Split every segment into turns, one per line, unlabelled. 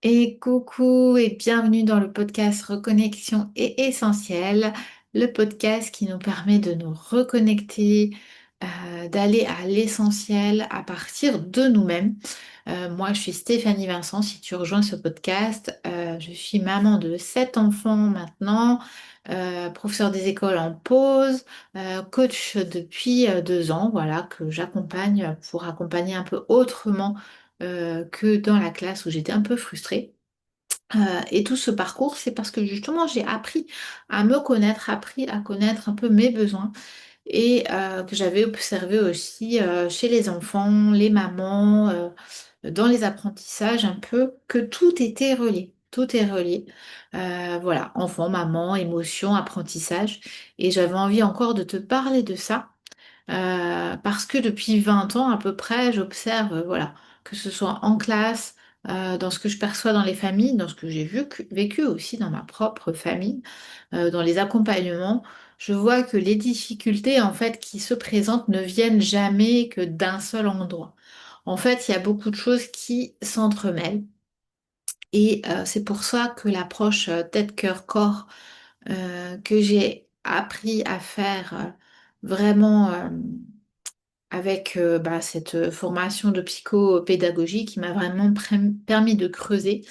Et coucou et bienvenue dans le podcast Reconnexion est essentielle, le podcast qui nous permet de nous reconnecter, d'aller à l'essentiel à partir de nous-mêmes. Moi, je suis Stéphanie Vincent, si tu rejoins ce podcast, je suis maman de 7 enfants maintenant, professeure des écoles en pause, coach depuis 2 ans, voilà, que j'accompagne pour accompagner un peu autrement que dans la classe où j'étais un peu frustrée. Et tout ce parcours, c'est parce que justement, j'ai appris à me connaître, appris à connaître un peu mes besoins et que j'avais observé aussi chez les enfants, les mamans, dans les apprentissages un peu, que tout était relié. Tout est relié. Voilà, enfant, maman, émotion, apprentissage. Et j'avais envie encore de te parler de ça parce que depuis 20 ans à peu près, j'observe, voilà, que ce soit en classe, dans ce que je perçois dans les familles, dans ce que j'ai vécu aussi dans ma propre famille, dans les accompagnements, je vois que les difficultés en fait qui se présentent ne viennent jamais que d'un seul endroit. En fait, il y a beaucoup de choses qui s'entremêlent et c'est pour ça que l'approche tête, cœur, corps que j'ai appris à faire vraiment avec cette formation de psychopédagogie qui m'a vraiment permis de creuser.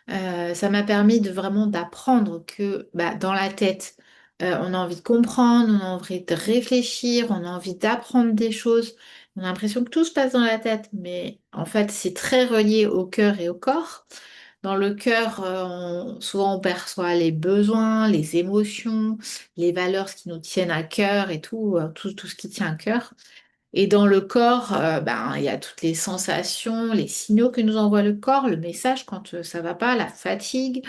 Ça m'a permis de vraiment d'apprendre que dans la tête, on a envie de comprendre, on a envie de réfléchir, on a envie d'apprendre des choses. On a l'impression que tout se passe dans la tête, mais en fait, c'est très relié au cœur et au corps. Dans le cœur, souvent on perçoit les besoins, les émotions, les valeurs, ce qui nous tiennent à cœur et tout, tout ce qui tient à cœur. Et dans le corps, il y a toutes les sensations, les signaux que nous envoie le corps, le message quand ça va pas, la fatigue,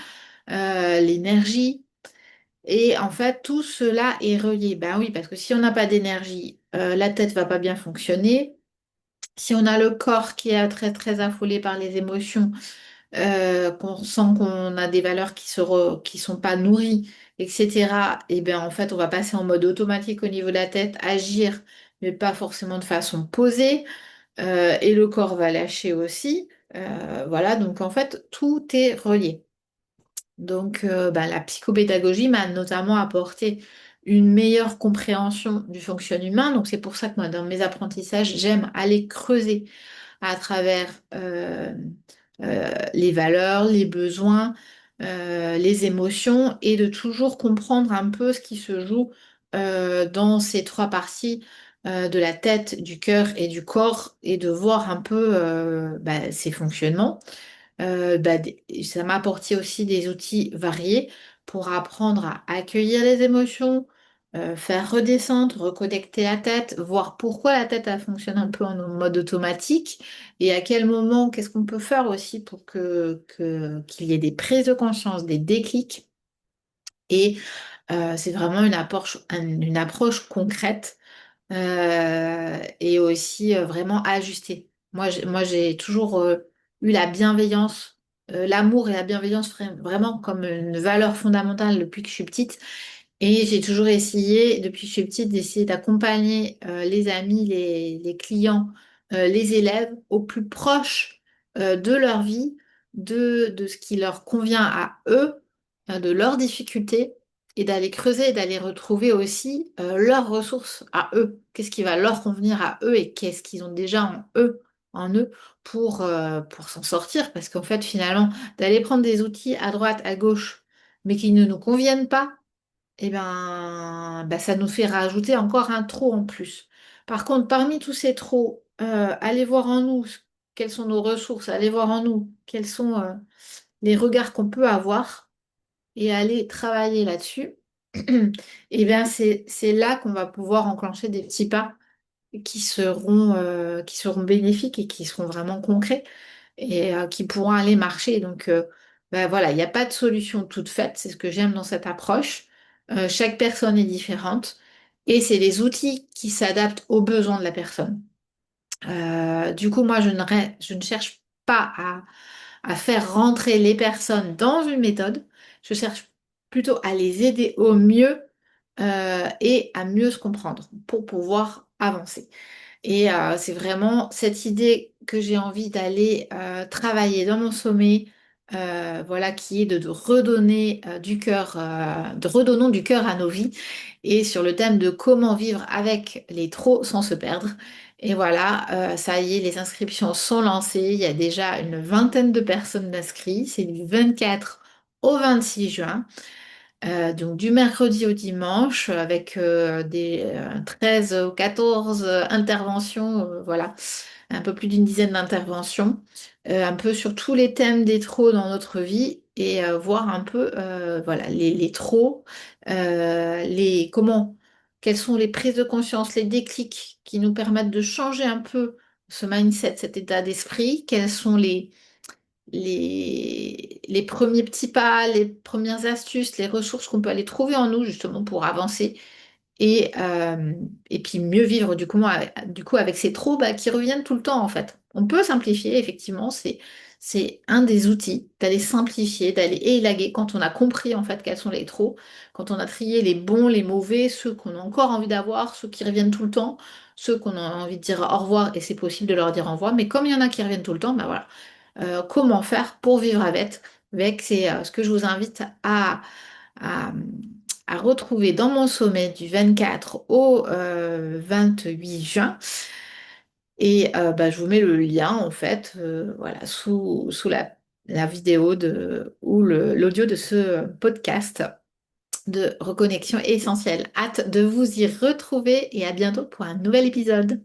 l'énergie. Et en fait, tout cela est relié. Ben oui, parce que si on n'a pas d'énergie, la tête va pas bien fonctionner. Si on a le corps qui est très très affolé par les émotions, qu'on sent qu'on a des valeurs qui sont pas nourries, etc. Et bien en fait, on va passer en mode automatique au niveau de la tête, agir, mais pas forcément de façon posée. Et le corps va lâcher aussi. Voilà, donc en fait, tout est relié. Donc la psychopédagogie m'a notamment apporté une meilleure compréhension du fonctionnement humain. Donc c'est pour ça que moi, dans mes apprentissages, j'aime aller creuser à travers les valeurs, les besoins, les émotions et de toujours comprendre un peu ce qui se joue dans ces trois parties de la tête, du cœur et du corps et de voir un peu ces fonctionnements. Ça m'a apporté aussi des outils variés pour apprendre à accueillir les émotions, faire redescendre, reconnecter la tête, voir pourquoi la tête elle fonctionne un peu en mode automatique et à quel moment, qu'est-ce qu'on peut faire aussi pour qu'il y ait des prises de conscience, des déclics. Et c'est vraiment une approche concrète et aussi vraiment ajustée. Moi, j'ai toujours eu la bienveillance, l'amour et la bienveillance vraiment comme une valeur fondamentale depuis que je suis petite. Et j'ai toujours essayé, depuis que je suis petite, d'essayer d'accompagner les amis, les clients, les élèves au plus proche de leur vie, de ce qui leur convient à eux, de leurs difficultés, et d'aller creuser et d'aller retrouver aussi leurs ressources à eux. Qu'est-ce qui va leur convenir à eux et qu'est-ce qu'ils ont déjà en eux pour s'en sortir. Parce qu'en fait, finalement, d'aller prendre des outils à droite, à gauche, mais qui ne nous conviennent pas, eh ben, ça nous fait rajouter encore un trop en plus. Par contre, parmi tous ces trop, allez voir en nous quelles sont nos ressources, allez voir en nous quels sont les regards qu'on peut avoir et aller travailler là-dessus. Eh bien, c'est là qu'on va pouvoir enclencher des petits pas qui seront bénéfiques et qui seront vraiment concrets et qui pourront aller marcher. Donc, voilà, il n'y a pas de solution toute faite. C'est ce que j'aime dans cette approche. Chaque personne est différente et c'est les outils qui s'adaptent aux besoins de la personne. Du coup, moi, je ne cherche pas à faire rentrer les personnes dans une méthode. Je cherche plutôt à les aider au mieux et à mieux se comprendre pour pouvoir avancer. Et c'est vraiment cette idée que j'ai envie d'aller travailler dans mon sommet, voilà, qui est de redonner du cœur, de redonnons du cœur à nos vies, et sur le thème de comment vivre avec les trop sans se perdre. Et voilà, ça y est, les inscriptions sont lancées. Il y a déjà une vingtaine de personnes inscrites. C'est du 24 au 26 juin. Donc du mercredi au dimanche avec des 13 ou 14 interventions, voilà, un peu plus d'une dizaine d'interventions, un peu sur tous les thèmes des traux dans notre vie et voir un peu voilà, les traux, quelles sont les prises de conscience, les déclics qui nous permettent de changer un peu ce mindset, cet état d'esprit, quels sont les premiers petits pas, les premières astuces, les ressources qu'on peut aller trouver en nous justement pour avancer et puis mieux vivre du coup avec ces trous bah, qui reviennent tout le temps en fait. On peut simplifier, effectivement, c'est un des outils d'aller simplifier, d'aller élaguer quand on a compris en fait quels sont les trous, quand on a trié les bons, les mauvais, ceux qu'on a encore envie d'avoir, ceux qui reviennent tout le temps, ceux qu'on a envie de dire au revoir et c'est possible de leur dire au revoir, mais comme il y en a qui reviennent tout le temps, bah voilà. Comment faire pour vivre c'est ce que je vous invite à, à retrouver dans mon sommet du 24 au 28 juin. Et bah, je vous mets le lien en fait voilà, sous la vidéo ou l'audio de ce podcast de reconnexion essentielle. Hâte de vous y retrouver et à bientôt pour un nouvel épisode.